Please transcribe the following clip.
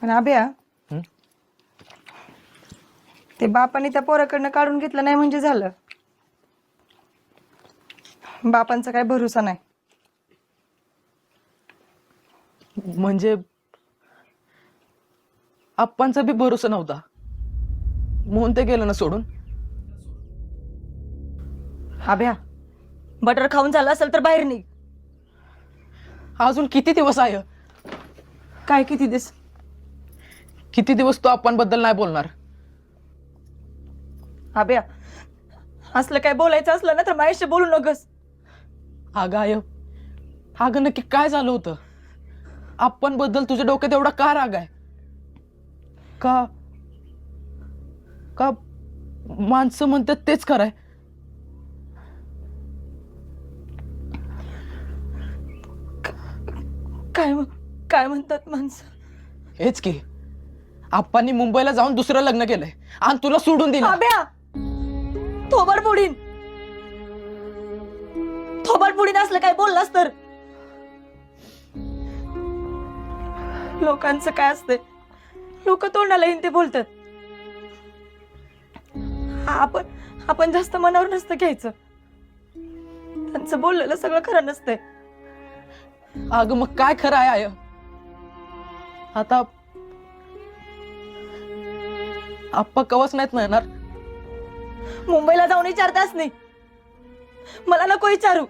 पण अभ्या हं? ते बापाने त्या पोराकडनं काढून घेतलं नाही म्हणजे झालं. बापांचा काय भरोसा नाही. म्हणजे आप्पांचा बी भरोसा नव्हता म्हणून ते गेलं ना सोडून. अभ्या बटर खाऊन झालं असेल तर बाहेर निघ. अजून किती दिवस आहे? काय किती दिस किती दिवस तो आप्पांबद्दल नाही बोलणार? अभ्या असलं काय बोलायचं असलं ना तर माझ्याशी बोलू नकस. अगं आय, अगं नक्की काय झालं होतं? आप्पांबद्दल तुझ्या डोक्यात एवढा का राग आहे? का का माणसं म्हणतात तेच खरंय? काय काय म्हणतात माणसं? हेच की, आप्पांनी मुंबईला जाऊन दुसरं लग्न केलंय आणि तुला सोडून दिलं. अभ्या थोबाड फोडीन. थोबाड फोडीन असलं काय बोललास तर. लोकांचं काय असतंय, लोक तोंडाला येईन ते बोलतात. आपण जास्त मनावर नसतं घ्यायचं. त्यांचं बोललेलं सगळं खरं नसतंय. अगं मग काय खरं आहे आय? आता आप्पा कवच नाहीत ना येणार. मुंबईला जाऊन विचारताच नाही. मला नको विचारू.